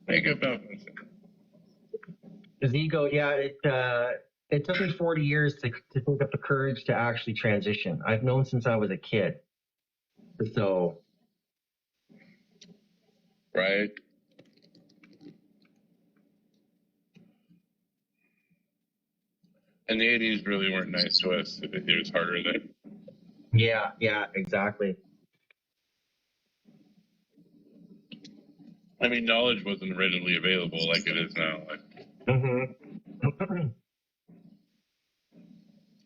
Think about His ego, yeah, it took me 40 years to take up the courage to actually transition. I've known since I was a kid. So, right? And the 80s really weren't nice to us. It was harder then. yeah, exactly. I mean, knowledge wasn't readily available like it is now.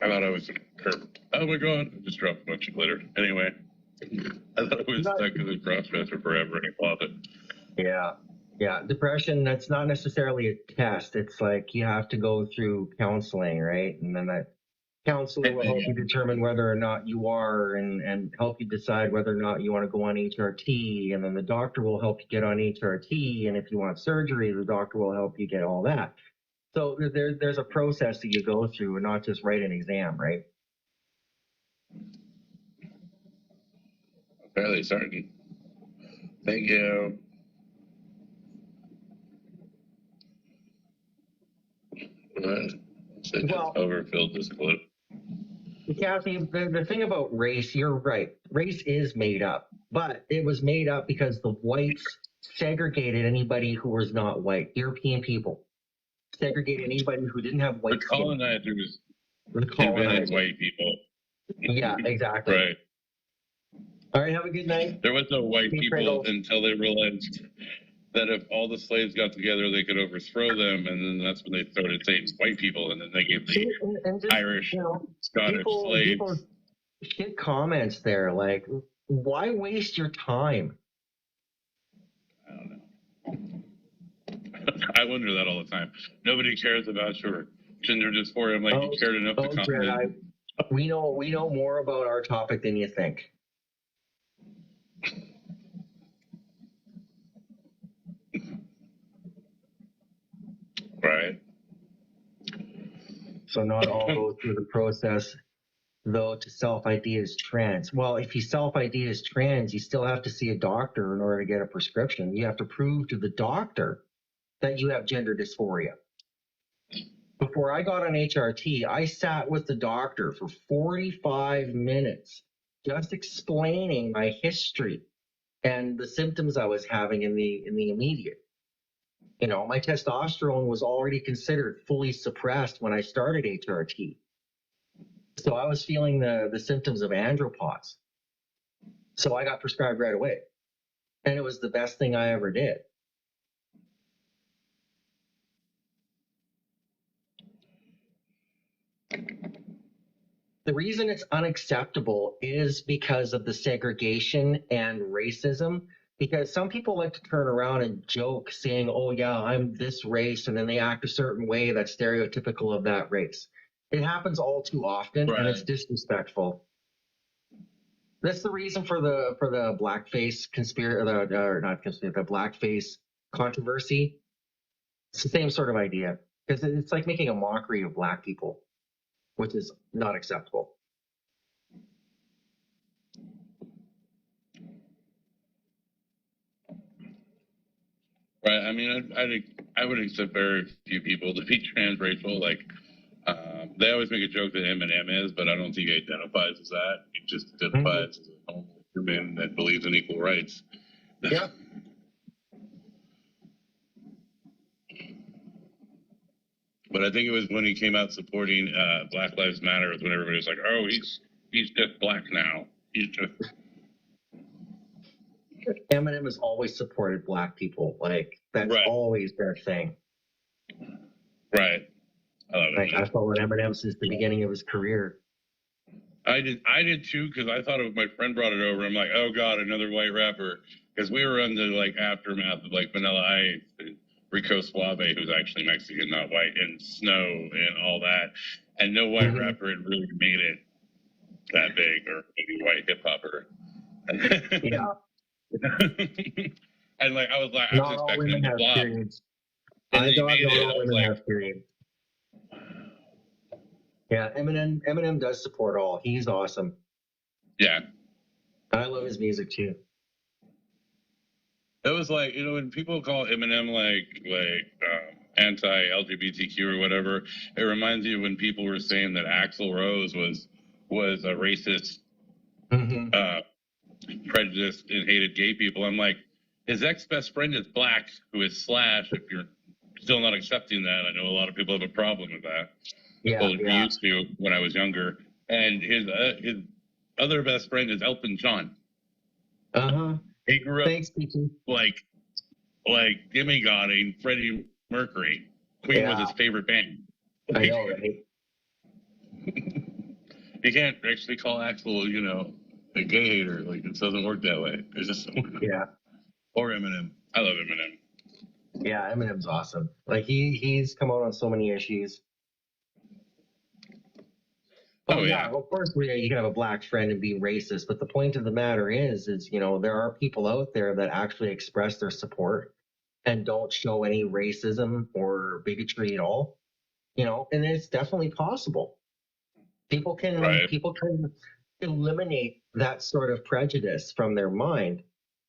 I thought I was curved. Oh my god! I just dropped a bunch of glitter. Anyway, I thought I was stuck in the process for forever in a closet. Yeah. Depression, that's not necessarily a test. It's like you have to go through counseling, right? And then that counselor will help you determine whether or not you are and help you decide whether or not you want to go on HRT. And then the doctor will help you get on HRT. And if you want surgery, the doctor will help you get all that. So there's a process that you go through and not just write an exam, right? Fairly certain. Thank you. Well, overfilled this clip. Kathy, the thing about race, you're right. Race is made up, but it was made up because the whites segregated anybody who was not white. European people segregated anybody who didn't have white skin. Colonizers invented white people. Yeah, exactly. Right. All right, have a good night. There was no white people until they realized that if all the slaves got together, they could overthrow them, and then that's when they started saying white people, and then they gave the Irish, Scottish slaves. People shit comments there, like, why waste your time? I don't know. I wonder that all the time. Nobody cares about your gender dysphoria. I'm like, you cared enough to comment. We know more about our topic than you think. Right. So not all go through the process, though, to self-ID as trans. Well, if you self-ID as trans, you still have to see a doctor in order to get a prescription. You have to prove to the doctor that you have gender dysphoria. Before I got on HRT, I sat with the doctor for 45 minutes just explaining my history and the symptoms I was having in the immediate. You know, my testosterone was already considered fully suppressed when I started HRT. So I was feeling the symptoms of andropause. So I got prescribed right away. And it was the best thing I ever did. The reason it's unacceptable is because of the segregation and racism. Because some people like to turn around and joke saying, oh, yeah, I'm this race, and then they act a certain way that's stereotypical of that race. It happens all too often, right. And it's disrespectful. That's the reason for the blackface the blackface controversy. It's the same sort of idea, because it's like making a mockery of black people, which is not acceptable. Right. I mean, I would accept very few people to be transracial. Like, they always make a joke that Eminem is, but I don't think he identifies as that. He just identifies as a human that believes in equal rights. Yeah. But I think it was when he came out supporting Black Lives Matter when everybody was like, "Oh, he's just black now. He's just." Eminem has always supported black people. Like, that's always their thing. Right. I love it. I followed Eminem since the beginning of his career. I did too, because I thought my friend brought it over. I'm like, oh god, another white rapper, because we were on the like aftermath of like Vanilla Ice and Rico Suave, who's actually Mexican, not white, and Snow and all that, and no white rapper had really made it that big, or maybe white hip hopper. Yeah. And like I was expecting him to flop. I thought all women have periods. Yeah, Eminem does support all. He's awesome. Yeah. I love his music too. It was like, when people call Eminem anti-LGBTQ or whatever, it reminds you when people were saying that Axl Rose was a racist, uh, prejudiced, and hated gay people. I'm like, his ex-best friend is black, who is Slash. If you're still not accepting that, I know a lot of people have a problem with that. Yeah, Well, we used to when I was younger. And his other best friend is Elton John. He grew up like demigodding Freddie Mercury. Queen was his favorite band. I know, right? You can't actually call Axl, a gay hater. Like, it doesn't work that way. It's just or Eminem. I love Eminem. Yeah, Eminem's awesome. Like he's come out on so many issues. Oh yeah, of course you can have a black friend and be racist, but the point of the matter is there are people out there that actually express their support and don't show any racism or bigotry at all. And it's definitely possible. People can eliminate that sort of prejudice from their mind.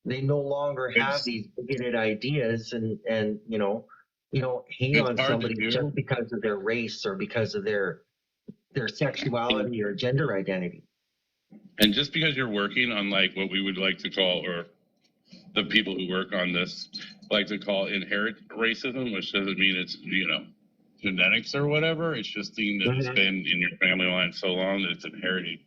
They no longer have these bigoted ideas and you don't hate on somebody just because of their race or because of their sexuality or gender identity. And just because you're working on like what we would like to call, or the people who work on this like to call, inherent racism, which doesn't mean it's genetics or whatever. It's just thing that it's been in your family line so long that it's inherited,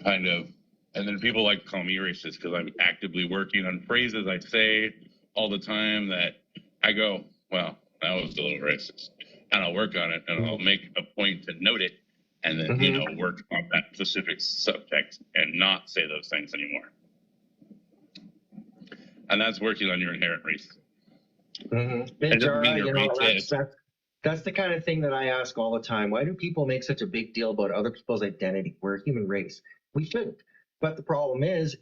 kind of. And then people like to call me racist because I'm actively working on phrases I say all the time that I go, well, that was a little racist. And I'll work on it, and I'll make a point to note it, and then, work on that specific subject and not say those things anymore. And that's working on your inherent race. That's the kind of thing that I ask all the time. Why do people make such a big deal about other people's identity? We're a human race. We shouldn't. But the problem is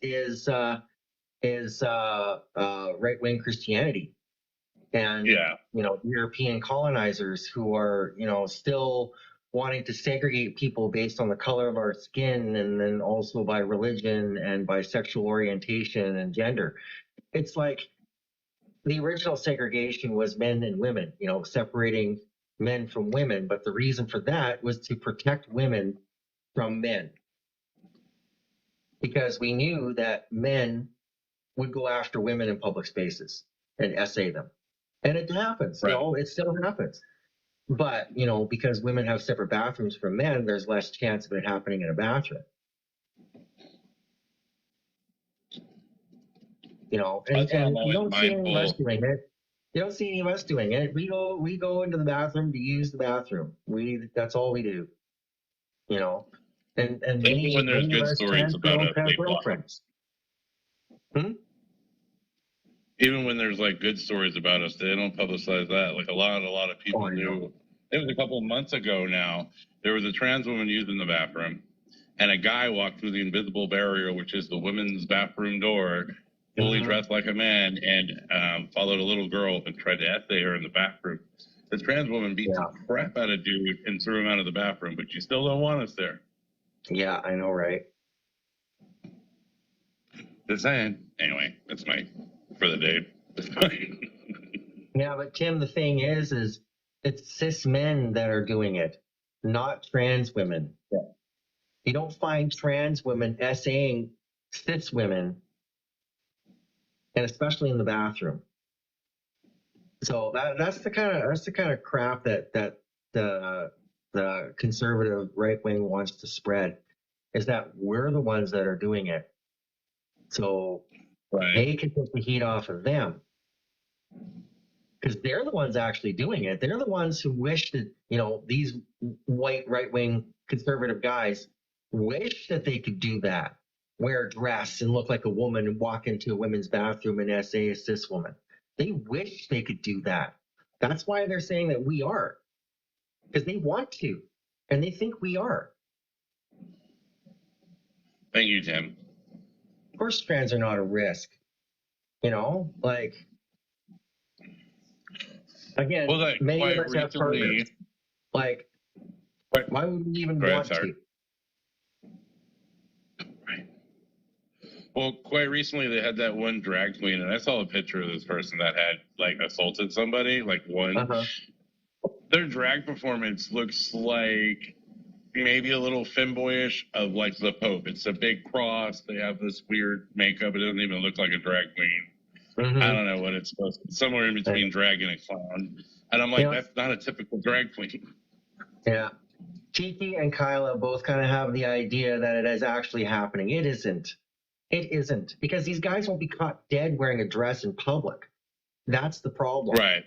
right-wing Christianity. And, European colonizers who are, still wanting to segregate people based on the color of our skin, and then also by religion and by sexual orientation and gender. It's like the original segregation was men and women, separating men from women. But the reason for that was to protect women from men. Because we knew that men would go after women in public spaces and essay them. And it happens, it still happens. But, because women have separate bathrooms from men, there's less chance of it happening in a bathroom. And you don't see any of us doing it. You don't see any of us doing it. We go into the bathroom to use the bathroom. That's all we do. And even when there's good stories about us, they block. Even when there's like good stories about us, they don't publicize that. Like a lot of people knew. It was a couple of months ago now. There was a trans woman using the bathroom, and a guy walked through the invisible barrier, which is the women's bathroom door, fully dressed like a man, and followed a little girl and tried to essay her in the bathroom. The trans woman beat the crap out of dude and threw him out of the bathroom, but you still don't want us there. Yeah, I know, right? Just saying. Anyway, that's for the day. Yeah, but Tim, the thing is it's cis men that are doing it, not trans women. Yeah. You don't find trans women essaying cis women, and especially in the bathroom. So that's the kind of crap that the conservative right wing wants to spread, is that we're the ones that are doing it. So they can take the heat off of them, because they're the ones actually doing it. They're the ones who wish that, these white right-wing conservative guys wish that they could do that, wear a dress and look like a woman and walk into a women's bathroom and essay a cis woman. They wish they could do that. That's why they're saying that we are, because they want to, and they think we are. Thank you, Tim. Of course, trans are not a risk. Again, many of us have partners. Why would we even want to? Right. Well, quite recently they had that one drag queen, and I saw a picture of this person that had like assaulted somebody, like one. Uh-huh. Their drag performance looks like maybe a little femboyish of like the Pope. It's a big cross. They have this weird makeup. It doesn't even look like a drag queen. Mm-hmm. I don't know what it's supposed to be. Somewhere in between drag and a clown. And I'm like, Yeah. that's not a typical drag queen. Yeah. Kiki and Kyla both kind of have the idea that it is actually happening. It isn't. It isn't. Because these guys won't be caught dead wearing a dress in public. That's the problem. Right.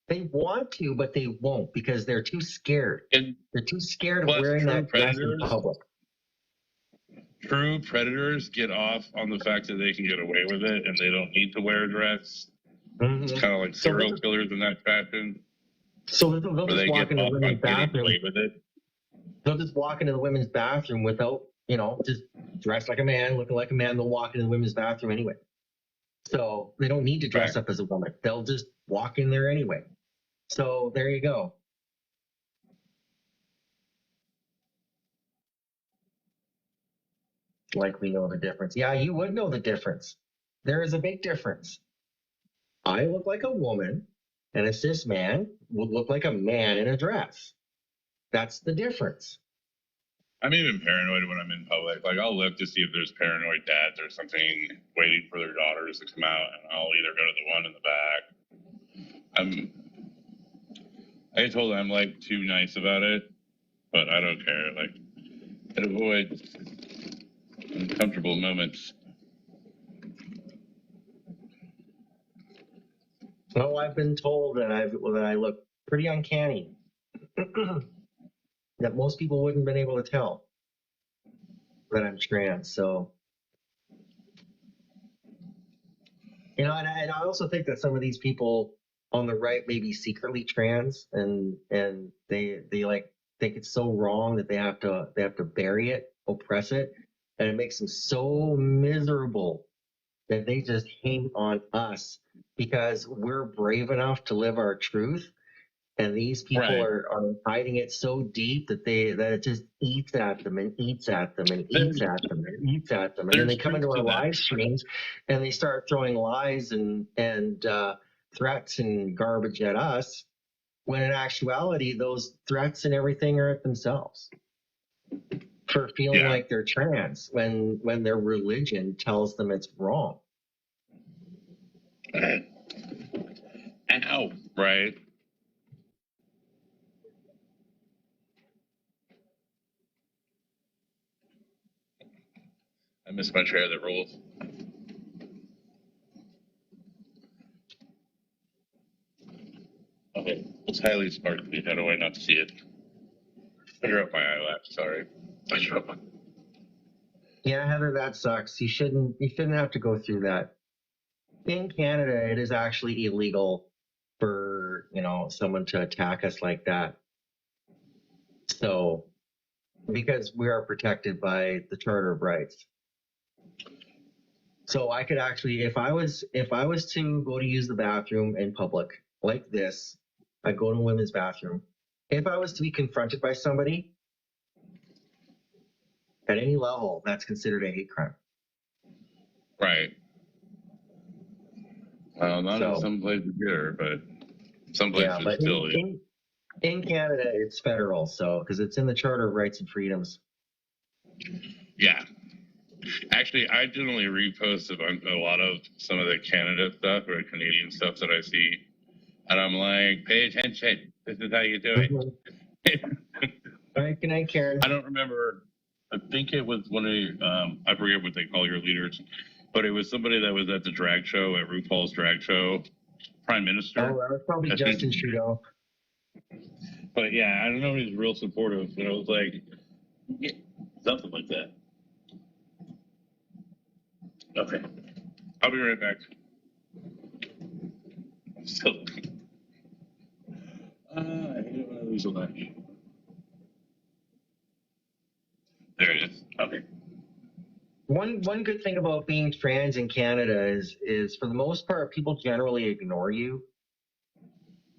They want to, but they won't because they're too scared. And They're too scared of plus, wearing that dress in public. True predators get off on the fact that they can get away with it and they don't need to wear a dress. Mm-hmm. It's kind of like serial killers in that fashion. So they'll just walk into the women's bathroom. With it. They'll just walk into the women's bathroom without, just dressed like a man, looking like a man. They'll walk into the women's bathroom anyway. So they don't need to dress up as a woman. They'll just walk in there anyway. So there you go. Like we know the difference. Yeah, you would know the difference. There is a big difference. I look like a woman, and a cis man would look like a man in a dress. That's the difference. I'm even paranoid when I'm in public. Like, I'll look to see if there's paranoid dads or something waiting for their daughters to come out, and I'll either go to the one in the back. I told them I'm like too nice about it, but I don't care. Like, it avoids uncomfortable moments. Well, I've been told that I look pretty uncanny. That most people wouldn't have been able to tell that I'm trans. So, and I also think that some of these people on the right may be secretly trans, and they like think it's so wrong that they have to bury it, oppress it, and it makes them so miserable that they just hate on us because we're brave enough to live our truth. And these people are hiding it so deep that it just eats at them and eats at them and eats at them and eats at them. And then they come into our live streams and they start throwing lies and threats and garbage at us, when in actuality, those threats and everything are at themselves for feeling like they're trans when their religion tells them it's wrong. Ow. Right. I miss my chair that rolls. Okay, it's highly sparkly. How do I not see it? I dropped my eyelash. Sorry, I dropped my. Yeah, Heather, that sucks. You shouldn't have to go through that. In Canada, it is actually illegal for someone to attack us like that. So, because we are protected by the Charter of Rights. So I could actually, if I was to go to use the bathroom in public like this, I'd go to a women's bathroom. If I was to be confronted by somebody at any level, that's considered a hate crime. Right. Well, not in some places here, but some places still. In Canada, it's federal, so because it's in the Charter of Rights and Freedoms. Yeah. Actually, I generally repost a lot of some of the Canada stuff or Canadian stuff that I see, and I'm like, pay attention. This is how you do it. All right, good night, Karen. I don't remember. I think it was one of I forget what they call your leaders, but it was somebody that was at the drag show, at RuPaul's drag show, Prime Minister. Oh, that was probably Justin Trudeau. But yeah, I don't know. He's real supportive, but I was like, yeah, something like that. Okay, I'll be right back. So, I hate it when I lose a lunch. There it is. Okay. One good thing about being trans in Canada is for the most part, people generally ignore you.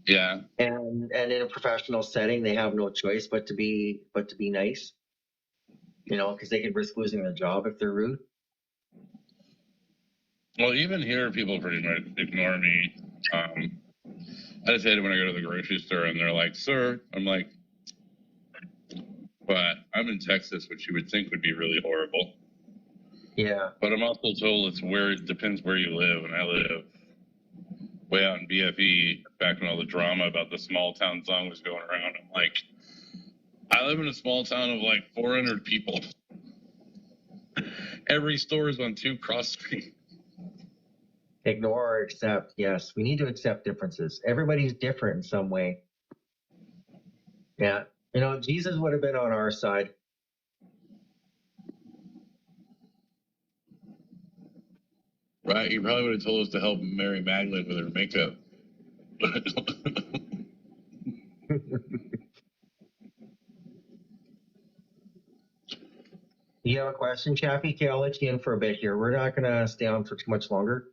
Yeah. And in a professional setting, they have no choice but to be nice. Because they could risk losing their job if they're rude. Well, even here, people pretty much ignore me. I just hate it when I go to the grocery store and they're like, "Sir," I'm like, "But I'm in Texas, which you would think would be really horrible." Yeah. But I'm also told it depends where you live, and I live way out in BFE. Back when all the drama about the small town song was going around, I'm like, I live in a small town of like 400 people. Every store is on 2 cross streets. Ignore or accept. Yes, we need to accept differences. Everybody's different in some way. Yeah. Jesus would have been on our side. Right? You probably would have told us to help Mary Magdalene with her makeup. You have a question, Chappie? Okay, I'll let you in for a bit here. We're not going to stay on for too much longer.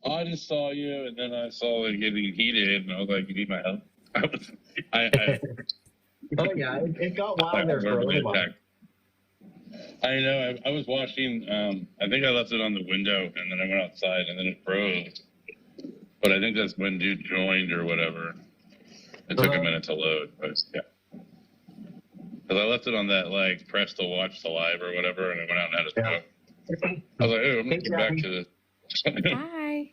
I just saw you, and then I saw it getting heated, and I was like, "You need my help?" Oh, yeah, it got wild there for a little while. I know. I was watching. I think I left it on the window, and then I went outside, and then it froze. But I think that's when dude joined or whatever. It took a minute to load, but yeah. Because I left it on that like press to watch the live or whatever, and I went out and had a smoke. I was like, "Oh, I'm gonna get back to this." Hi.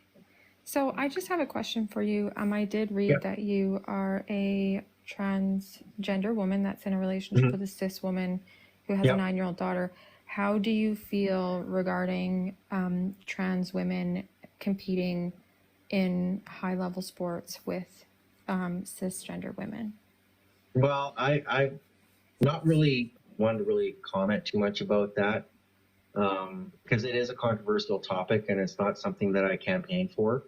So I just have a question for you. I did read that you are a transgender woman that's in a relationship with a cis woman who has a 9-year-old daughter. How do you feel regarding trans women competing in high-level sports with cisgender women? Well, I not really wanted to really comment too much about that because it is a controversial topic and it's not something that I campaign for.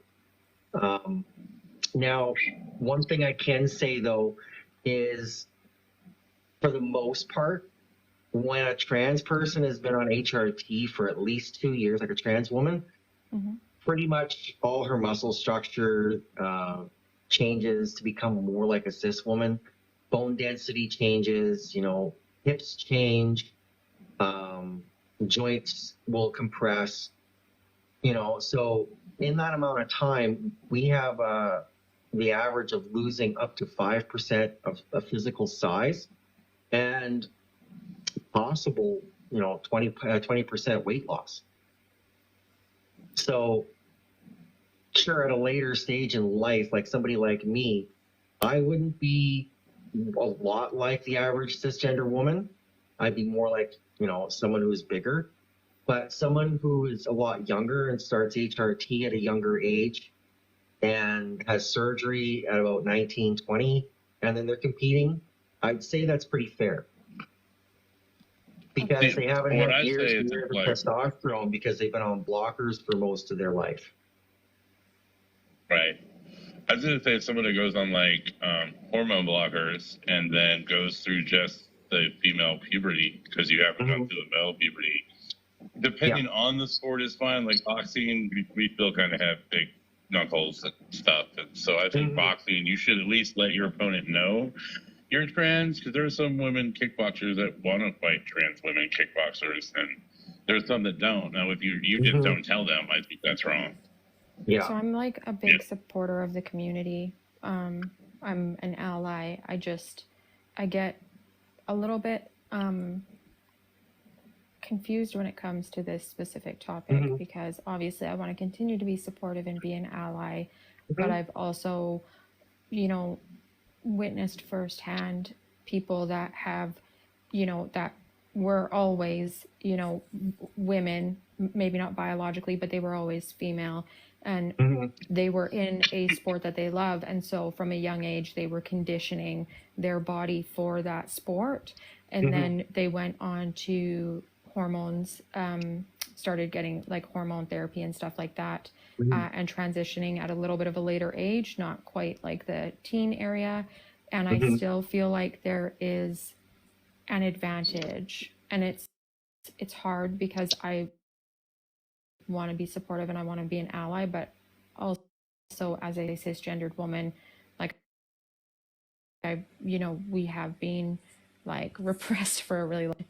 Now, one thing I can say though is, for the most part, when a trans person has been on HRT for at least 2 years, like a trans woman, pretty much all her muscle structure changes to become more like a cis woman. Bone density changes, hips change, joints will compress, so in that amount of time, we have the average of losing up to 5% of physical size and possible, 20% weight loss. So sure, at a later stage in life, like somebody like me, I wouldn't be a lot like the average cisgender woman. I'd be more like, someone who's bigger. But someone who is a lot younger and starts HRT at a younger age and has surgery at about 19, 20, and then they're competing, I'd say that's pretty fair. Because they haven't had years and years of testosterone because they've been on blockers for most of their life. Right. I was going to say, if somebody goes on like hormone blockers and then goes through just the female puberty because you haven't gone through the male puberty, depending on the sport is fine. Like boxing, we still kind of have big knuckles and stuff. And so I think boxing, you should at least let your opponent know you're trans, because there are some women kickboxers that want to fight trans women kickboxers, and there's some that don't. Now, if you just don't tell them, I think that's wrong. Yeah. So I'm like a big supporter of the community. I'm an ally. I get a little bit confused when it comes to this specific topic because obviously I want to continue to be supportive and be an ally, but I've also, witnessed firsthand people that have, that were always, women, maybe not biologically, but they were always female, and they were in a sport that they love. And so from a young age, they were conditioning their body for that sport. And then they went on to hormones, started getting like hormone therapy and stuff like that, and transitioning at a little bit of a later age, not quite like the teen area. And I still feel like there is an advantage, and it's hard because I want to be supportive and I want to be an ally, but also as a cisgendered woman, like we have been like repressed for a really long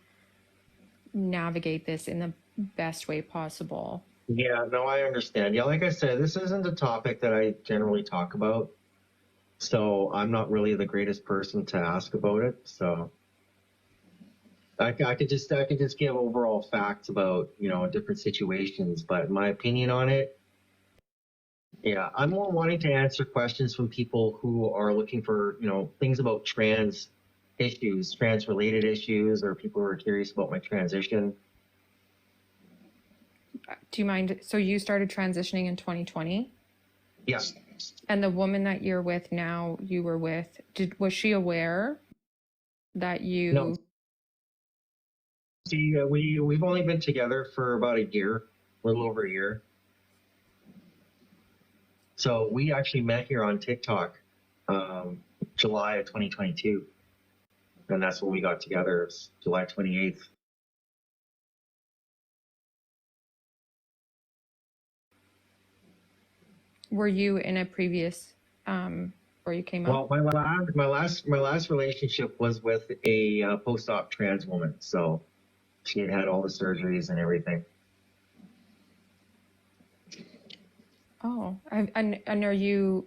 navigate this in the best way possible. Yeah, no, I understand. Yeah, like I said, this isn't a topic that I generally talk about. So I'm not really the greatest person to ask about it. So I could just give overall facts about, different situations, but my opinion on it, yeah, I'm more wanting to answer questions from people who are looking for, things about trans issues, trans related issues, or people who are curious about my transition. Do you mind? So you started transitioning in 2020? Yeah. And the woman that you're with now, was she aware that you? No. See, we've only been together for about a year, a little over a year. So we actually met here on TikTok, July of 2022, and that's when we got together. It's July 28th. Were you in a previous, where you came Well, out? my last relationship was with a post-op trans woman. So she had all the surgeries and everything. Oh, and are you,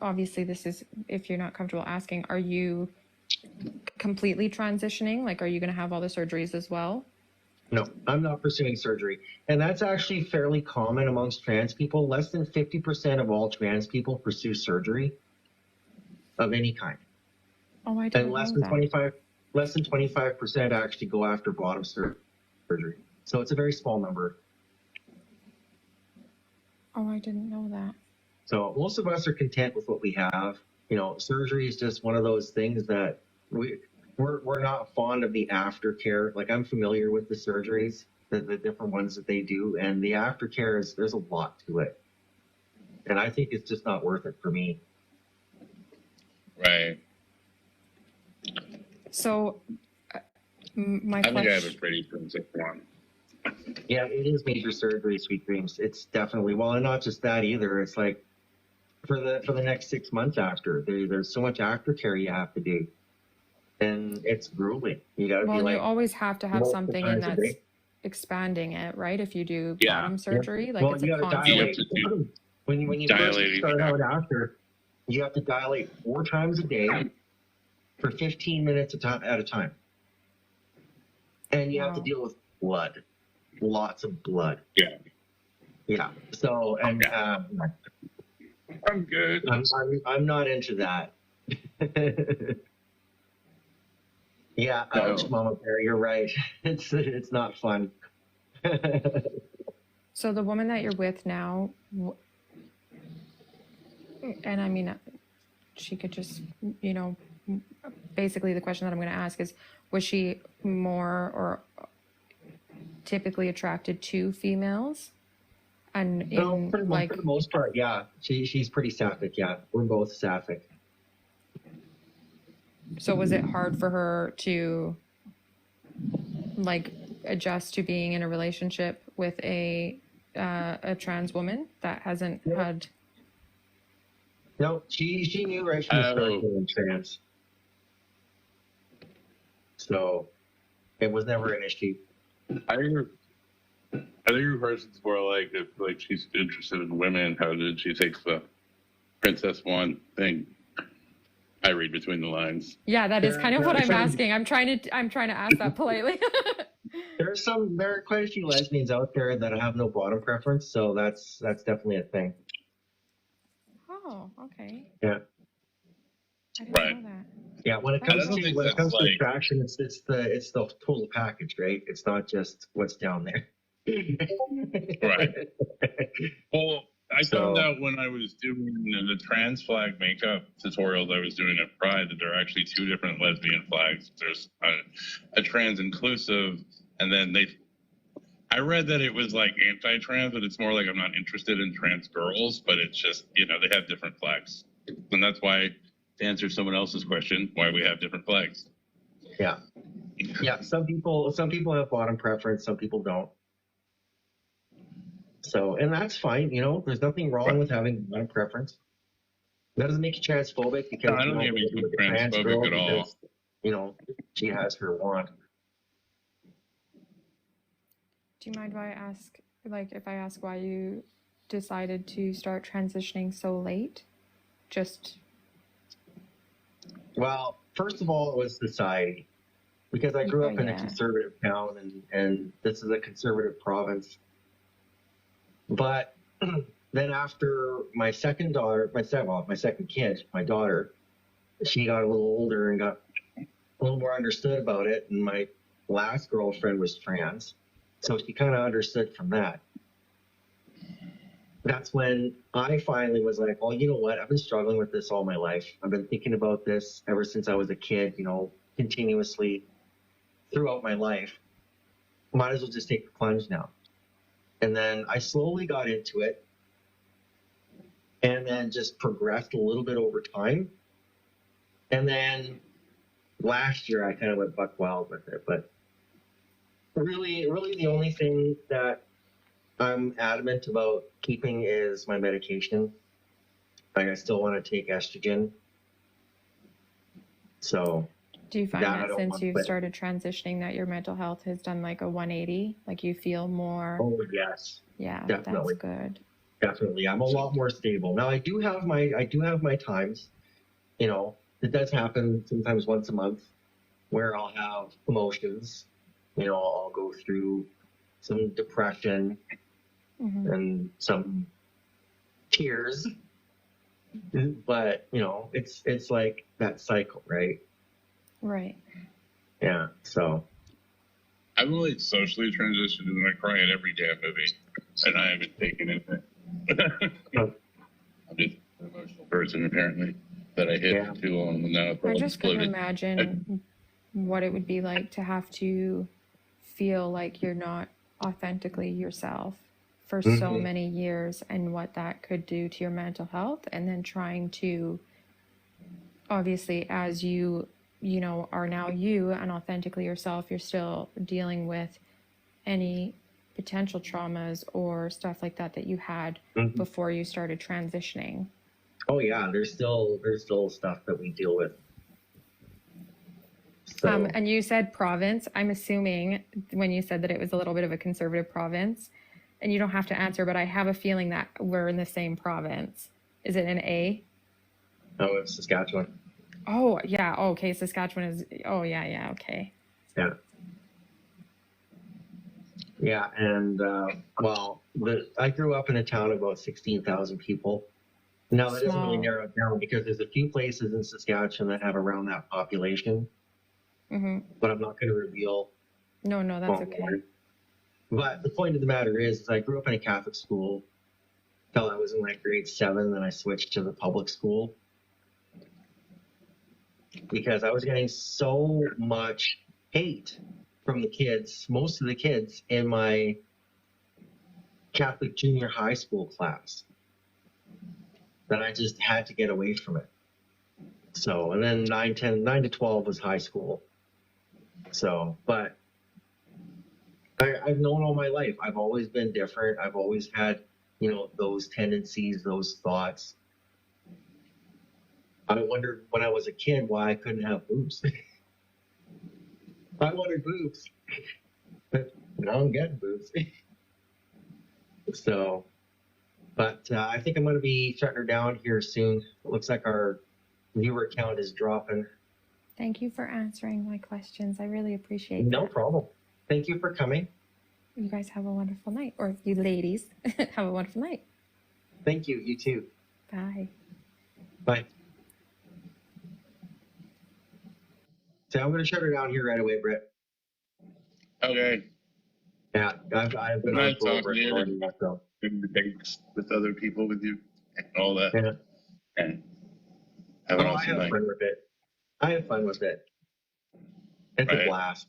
obviously this is, if you're not comfortable asking, are you completely transitioning? Like, are you going to have all the surgeries as well? No, I'm not pursuing surgery. And that's actually fairly common amongst trans people. Less than 50% of all trans people pursue surgery of any kind. Oh, I And didn't know that. less than 25% actually go after bottom surgery. So it's a very small number. Oh, I didn't know that. So most of us are content with what we have. Surgery is just one of those things that we're not fond of the aftercare. Like, I'm familiar with the surgeries, the different ones that they do, and the aftercare there's a lot to it. And I think it's just not worth it for me. Right. So, my I think I have a question. pretty basic one. Yeah, it is major surgery, Sweet Dreams. It's definitely, well, and not just that either. It's like for the next 6 months after, there's so much aftercare you have to do, and it's grueling. You got to Well, be and you like always have to have multiple something in times a that's day. expanding it, right? If you do Yeah. bottom surgery, like Well, it's you a got to You have constant. dilate. to do When you first dilating start shaft. out after, you have to dilate 4 times a day for 15 minutes at a time. And you have to Wow. deal with blood, lots of blood. Yeah. Yeah. So, and I'm good. I'm not into that. Yeah, ouch, No. Mama Bear, you're right. It's not fun. So the woman that you're with now, and I mean, she could just, basically the question that I'm going to ask is, was she more or typically attracted to females? And No, for the most part, yeah. She's pretty sapphic, yeah. We're both sapphic. So was it hard for her to adjust to being in a relationship with a trans woman that hasn't had? No, she knew right from the start being trans. So it was never an issue. I think her question's more like if she's interested in women, how did she take the Princess One thing? I read between the lines. Yeah, that is kind of what I'm asking. I'm trying to ask that politely. There are quite a few lesbians out there that have no bottom preference, so that's definitely a thing. Oh, okay. Yeah. I didn't know that. Yeah, when it comes to attraction, it's the total package, right? It's not just what's down there. Right. Well, I found out when I was doing the trans flag makeup tutorials I was doing at Pride that there are actually 2 different lesbian flags. There's a trans inclusive, and then I read that it was like anti-trans, but it's more like I'm not interested in trans girls, but it's just, they have different flags. And that's why, to answer someone else's question, why we have different flags. Yeah. Yeah, some people have bottom preference, some people don't. So, and that's fine, there's nothing wrong with having bottom preference. That doesn't make you transphobic because I don't think it's transphobic at all. Because, she has her wand. Do you mind if I ask, why you decided to start transitioning so late? Just. Well, first of all, it was society, because I grew up in a conservative town, and this is a conservative province. But then after my second kid, my daughter, she got a little older and got a little more understood about it. And my last girlfriend was trans, so she kind of understood from that. That's when I finally was like, well, you know what? I've been struggling with this all my life. I've been thinking about this ever since I was a kid, continuously throughout my life. Might as well just take the plunge now. And then I slowly got into it, and then just progressed a little bit over time. And then last year I kind of went buck wild with it. But really the only thing that I'm adamant about keeping is my medication. Like, I still want to take estrogen. So do you find that since you've started transitioning that your mental health has done like a 180? Like, you feel more? Oh, yes. Yeah, definitely. That's good. Definitely. I'm a lot more stable. Now I do have my times, it does happen sometimes once a month where I'll have emotions. I'll go through some depression and some tears, but it's like that cycle, right? Right. Yeah. So I've really socially transitioned, and I cry at every damn movie, and I haven't taken it. I'm just an emotional person, apparently, that I hit for too long, and now it's all I just exploded. couldn't imagine what it would be like to have to feel like you're not authentically yourself for so many years, and what that could do to your mental health. And then trying to, obviously, as you are now you and authentically yourself, you're still dealing with any potential traumas or stuff like that you had before you started transitioning. Oh yeah, there's still stuff that we deal with. So, and you said province. I'm assuming when you said that it was a little bit of a conservative province, and you don't have to answer, but I have a feeling that we're in the same province. Is it an A? Oh, it's Saskatchewan. Oh, yeah. Oh, okay. Saskatchewan is... Oh, yeah, yeah. Okay. Yeah. Yeah, and, I grew up in a town of about 16,000 people. Now, that doesn't really narrow it down, because there's a few places in Saskatchewan that have around that population. But I'm not going to reveal... No, that's okay. But the point of the matter is I grew up in a Catholic school until I was in like grade 7, then I switched to the public school, because I was getting so much hate from the kids, most of the kids in my Catholic junior high school class, that I just had to get away from it. So, and then 9 to 12 was high school. So, but I've known all my life. I've always been different. I've always had, those tendencies, those thoughts. I wondered when I was a kid why I couldn't have boobs. I wanted boobs, but now I'm getting boobs. So, but I think I'm going to be shutting her down here soon. It looks like our viewer count is dropping. Thank you for answering my questions. I really appreciate No problem. Thank you for coming. You guys have a wonderful night. Or you ladies have a wonderful night. Thank you. You too. Bye. Bye. So I'm going to shut her down here right away, Britt. Okay. Yeah, I've been on for over an hour now, so. Dates with other people with you and all that. Yeah. And have an awesome night. Fun with it. I have fun with it. It's a blast.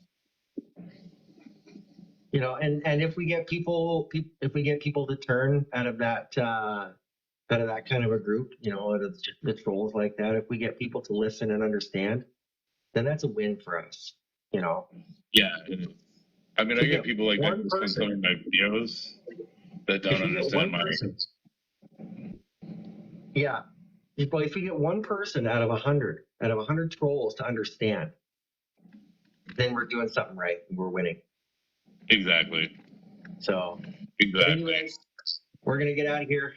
And if we get people to turn out of that kind of a group, out of the trolls like that, if we get people to listen and understand, then that's a win for us. Yeah. I mean, I get people like that who spend time in my videos that don't understand my reasons. Yeah. If we get one person out of 100 trolls to understand, then we're doing something right. We're winning. Exactly. So, Exactly. anyways, we're gonna get out of here.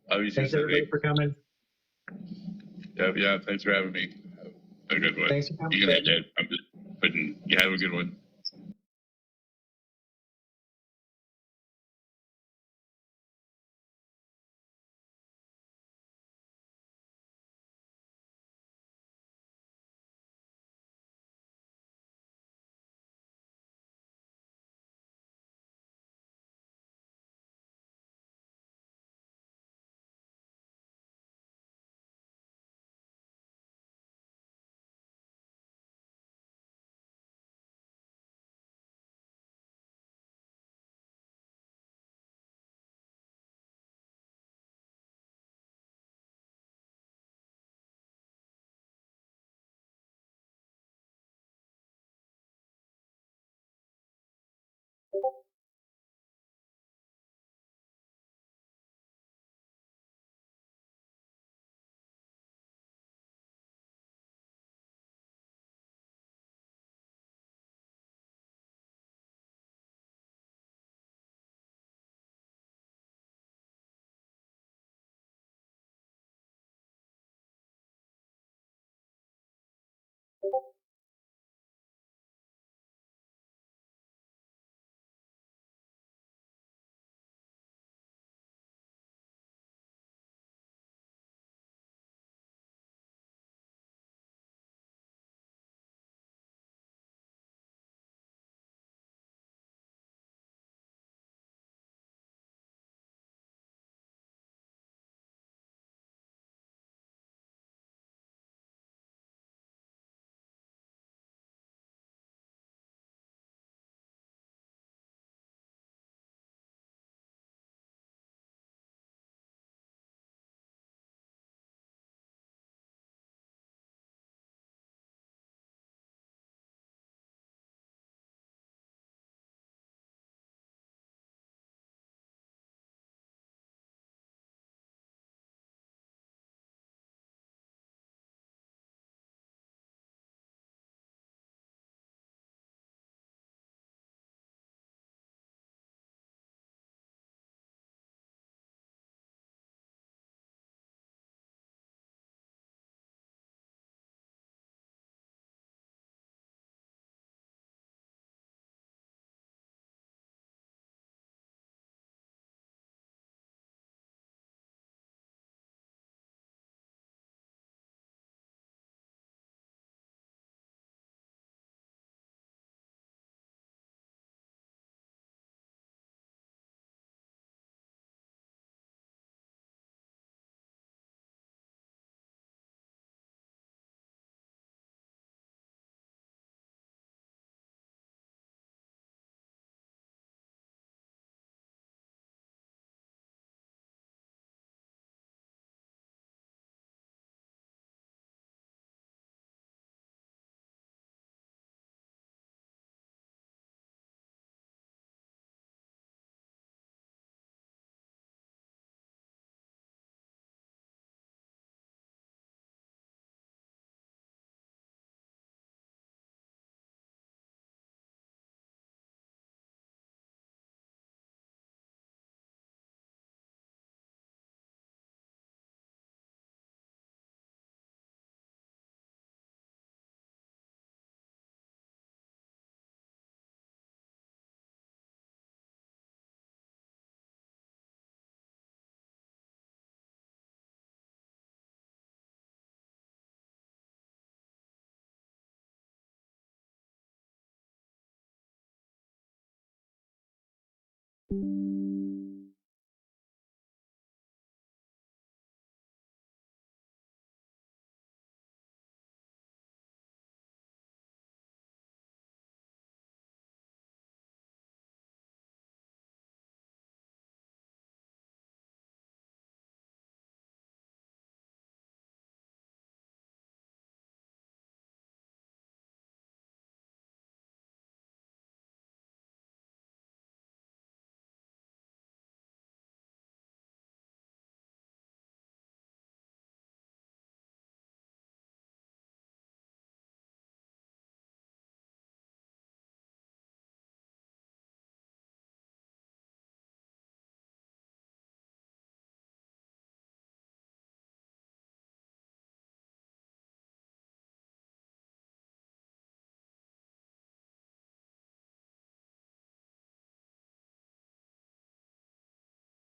Obviously, Thanks everybody for coming. yeah, thanks for having me. Have a good one. Thanks for coming. You can have that. I'm just putting. You have a good one.